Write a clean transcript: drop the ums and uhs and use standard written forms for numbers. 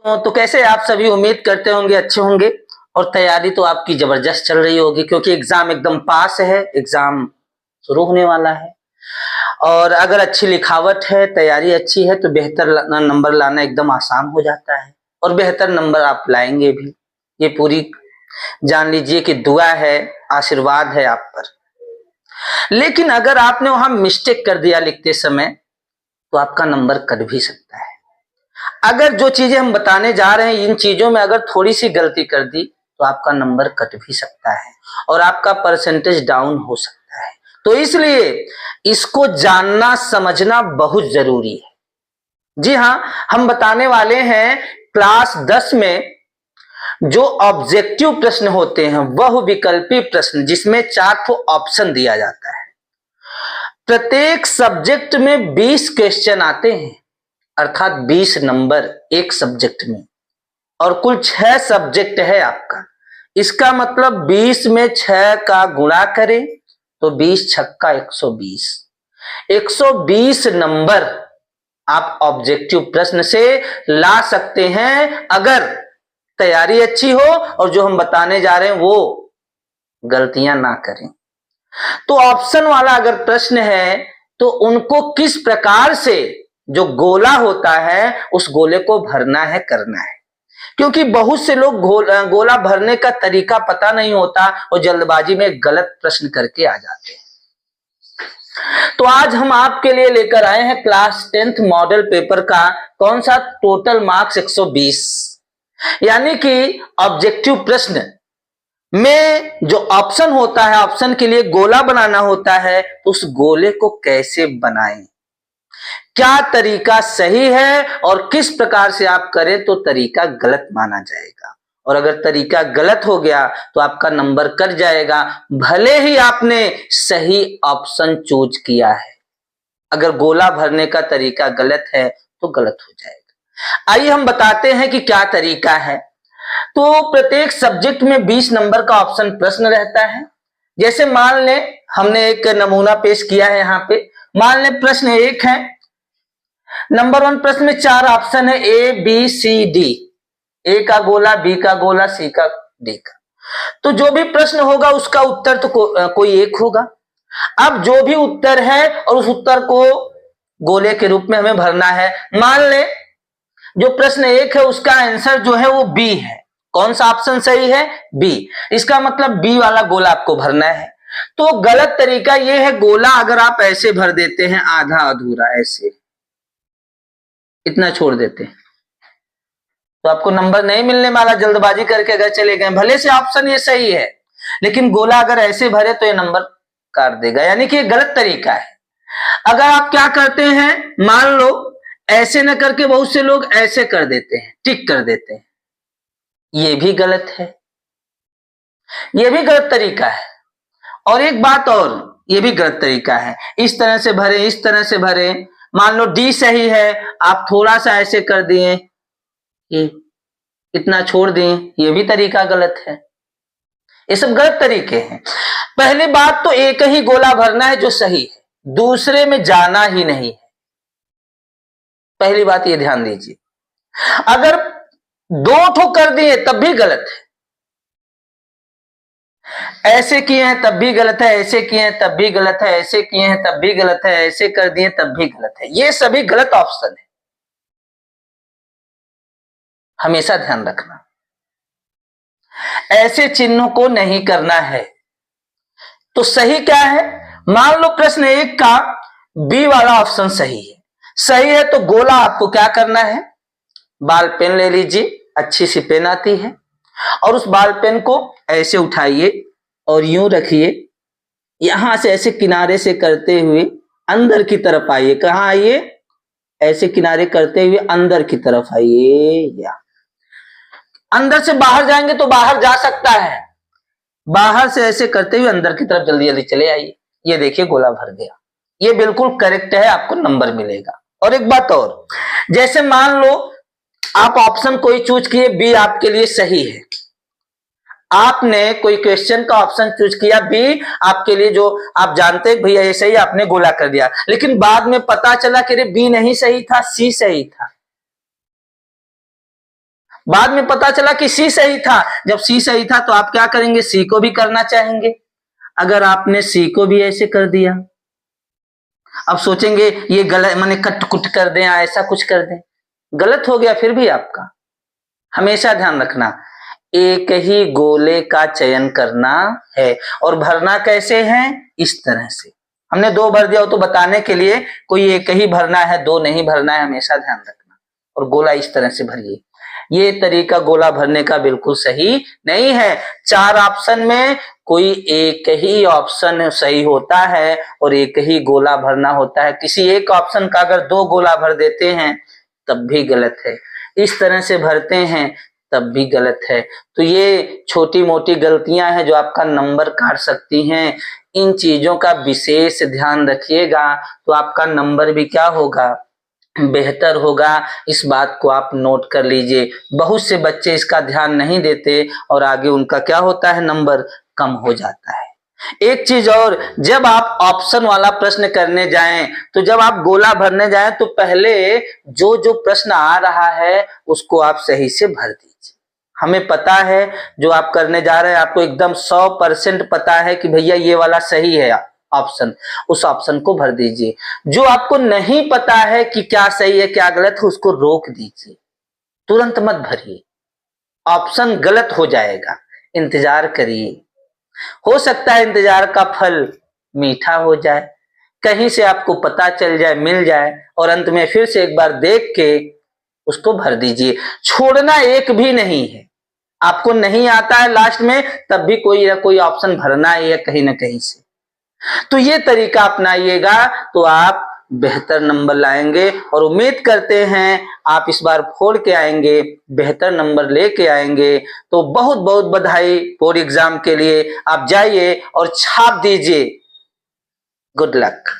तो कैसे आप सभी उम्मीद करते होंगे अच्छे होंगे और तैयारी तो आपकी जबरदस्त चल रही होगी क्योंकि एग्जाम एकदम पास है, एग्जाम शुरू होने वाला है। और अगर अच्छी लिखावट है, तैयारी अच्छी है तो बेहतर नंबर लाना एकदम आसान हो जाता है और बेहतर नंबर आप लाएंगे भी। ये पूरी जान लीजिए कि दुआ है, आशीर्वाद है आप पर। लेकिन अगर आपने वहां मिस्टेक कर दिया लिखते समय तो आपका नंबर कट भी सकता है। अगर जो चीजें हम बताने जा रहे हैं इन चीजों में अगर थोड़ी सी गलती कर दी तो आपका नंबर कट भी सकता है और आपका परसेंटेज डाउन हो सकता है। तो इसलिए इसको जानना समझना बहुत जरूरी है। जी हां, हम बताने वाले हैं क्लास 10 में जो ऑब्जेक्टिव प्रश्न होते हैं वह विकल्पी प्रश्न जिसमें 4 ऑप्शन दिया जाता है। प्रत्येक सब्जेक्ट में 20 क्वेश्चन आते हैं, अर्थात 20 नंबर एक सब्जेक्ट में, और कुल 6 सब्जेक्ट है आपका। इसका मतलब 20 में 6 का गुणा करें तो 20 छक्का 120। 120 नंबर आप ऑब्जेक्टिव प्रश्न से ला सकते हैं अगर तैयारी अच्छी हो और जो हम बताने जा रहे हैं वो गलतियां ना करें। तो ऑप्शन वाला अगर प्रश्न है तो उनको किस प्रकार से जो गोला होता है उस गोले को भरना है, करना है। क्योंकि बहुत से लोग गोला भरने का तरीका पता नहीं होता और जल्दबाजी में गलत प्रश्न करके आ जाते हैं। तो आज हम आपके लिए लेकर आए हैं क्लास 10th मॉडल पेपर का कौन सा टोटल मार्क्स 120, यानी कि ऑब्जेक्टिव प्रश्न में जो ऑप्शन होता है, ऑप्शन के लिए गोला बनाना होता है, उस गोले को कैसे बनाएं, क्या तरीका सही है और किस प्रकार से आप करें तो तरीका गलत माना जाएगा। और अगर तरीका गलत हो गया तो आपका नंबर कट जाएगा, भले ही आपने सही ऑप्शन चूज किया है। अगर गोला भरने का तरीका गलत है तो गलत हो जाएगा। आइए हम बताते हैं कि क्या तरीका है। तो प्रत्येक सब्जेक्ट में 20 नंबर का ऑप्शन प्रश्न रहता है। जैसे मान लें हमने एक नमूना पेश किया है यहाँ पे। मान लें प्रश्न 1 है, नंबर 1 प्रश्न में 4 ऑप्शन है, ए बी सी डी। ए का गोला, बी का गोला, सी का, डी का। तो जो भी प्रश्न होगा उसका उत्तर तो कोई एक होगा। अब जो भी उत्तर है और उस उत्तर को गोले के रूप में हमें भरना है। मान लें जो प्रश्न 1 है उसका आंसर जो है वो बी है। कौन सा ऑप्शन सही है? बी। इसका मतलब बी वाला गोला आपको भरना है। तो गलत तरीका यह है, गोला अगर आप ऐसे भर देते हैं आधा अधूरा, ऐसे इतना छोड़ देते हैं तो आपको नंबर नहीं मिलने वाला। जल्दबाजी करके अगर चले गए, भले से ऑप्शन ये सही है लेकिन गोला अगर ऐसे भरे तो ये नंबर काट देगा, यानी कि ये गलत तरीका है। अगर आप क्या करते हैं, मान लो ऐसे न करके बहुत से लोग ऐसे कर देते हैं, टिक कर देते हैं, ये भी गलत है, ये भी गलत तरीका है। और एक बात और, ये भी गलत तरीका है, इस तरह से भरे, इस तरह से भरे। मान लो डी सही है, आप थोड़ा सा ऐसे कर दिए, इतना छोड़ दिए, ये भी तरीका गलत है। ये सब गलत तरीके हैं। पहली बात तो एक ही गोला भरना है जो सही है, दूसरे में जाना ही नहीं है। पहली बात ये ध्यान दीजिए। अगर 2 ठो कर दिए तब भी गलत है, ऐसे किए हैं तब भी गलत है, ऐसे किए हैं तब भी गलत है, ऐसे किए हैं तब भी गलत है, ऐसे कर दिए तब भी गलत है। ये सभी गलत ऑप्शन है, हमेशा ध्यान रखना। ऐसे चिन्हों को नहीं करना है। तो सही क्या है? मान लो प्रश्न 1 का बी वाला ऑप्शन सही है। सही है तो गोला आपको क्या करना है, बाल पेन ले लीजिए, अच्छी सी पेन आती है, और उस बाल पेन को ऐसे उठाइए और यूं रखिए, यहां से ऐसे किनारे से करते हुए अंदर की तरफ आइए। कहां आइए? ऐसे किनारे करते हुए अंदर की तरफ आइए, या अंदर से बाहर जाएंगे तो बाहर जा सकता है, बाहर से ऐसे करते हुए अंदर की तरफ जल्दी जल्दी चले आइए। ये देखिए गोला भर गया, ये बिल्कुल करेक्ट है, आपको नंबर मिलेगा। और एक बात और, जैसे मान लो आप ऑप्शन कोई चूज किए, बी आपके लिए सही है, आपने कोई क्वेश्चन का ऑप्शन चूज किया, बी आपके लिए जो आप जानते हैं भैया ये सही, आपने गोला कर दिया, लेकिन बाद में पता चला कि बी नहीं सही था, सी सही था। बाद में पता चला कि सी सही था। जब सी सही था तो आप क्या करेंगे, सी को भी करना चाहेंगे। अगर आपने सी को भी ऐसे कर दिया, अब सोचेंगे ये गलत, माने कट कुट कर दें या ऐसा कुछ कर दें, गलत हो गया फिर भी आपका। हमेशा ध्यान रखना, एक ही गोले का चयन करना है। और भरना कैसे है, इस तरह से। हमने दो भर दिया हो तो बताने के लिए, कोई एक ही भरना है, दो नहीं भरना है, हमेशा ध्यान रखना। और गोला इस तरह से भरिए। ये तरीका गोला भरने का बिल्कुल सही नहीं है। 4 ऑप्शन में कोई एक ही ऑप्शन सही होता है और एक ही गोला भरना होता है। किसी एक ऑप्शन का अगर 2 गोला भर देते हैं तब भी गलत है, इस तरह से भरते हैं तब भी गलत है। तो ये छोटी मोटी गलतियां हैं जो आपका नंबर काट सकती हैं। इन चीजों का विशेष ध्यान रखिएगा तो आपका नंबर भी क्या होगा, बेहतर होगा। इस बात को आप नोट कर लीजिए। बहुत से बच्चे इसका ध्यान नहीं देते और आगे उनका क्या होता है, नंबर कम हो जाता है। एक चीज और, जब आप ऑप्शन वाला प्रश्न करने जाएं, तो जब आप गोला भरने जाएं तो पहले जो जो प्रश्न आ रहा है उसको आप सही से भर दीजिए। हमें पता है जो आप करने जा रहे हैं, आपको एकदम 100% पता है कि भैया ये वाला सही है ऑप्शन, उस ऑप्शन को भर दीजिए। जो आपको नहीं पता है कि क्या सही है क्या गलत है, उसको रोक दीजिए, तुरंत मत भरिए, ऑप्शन गलत हो जाएगा। इंतजार करिए, हो सकता है इंतजार का फल मीठा हो जाए, कहीं से आपको पता चल जाए, मिल जाए, और अंत में फिर से एक बार देख के उसको भर दीजिए। छोड़ना एक भी नहीं है। आपको नहीं आता है लास्ट में, तब भी कोई ना कोई ऑप्शन भरना ही है कहीं ना कहीं से। तो ये तरीका अपनाइएगा तो आप बेहतर नंबर लाएंगे, और उम्मीद करते हैं आप इस बार फोड़ के आएंगे, बेहतर नंबर लेके आएंगे। तो बहुत बहुत बधाई बोर्ड एग्जाम के लिए। आप जाइए और छाप दीजिए। Good luck.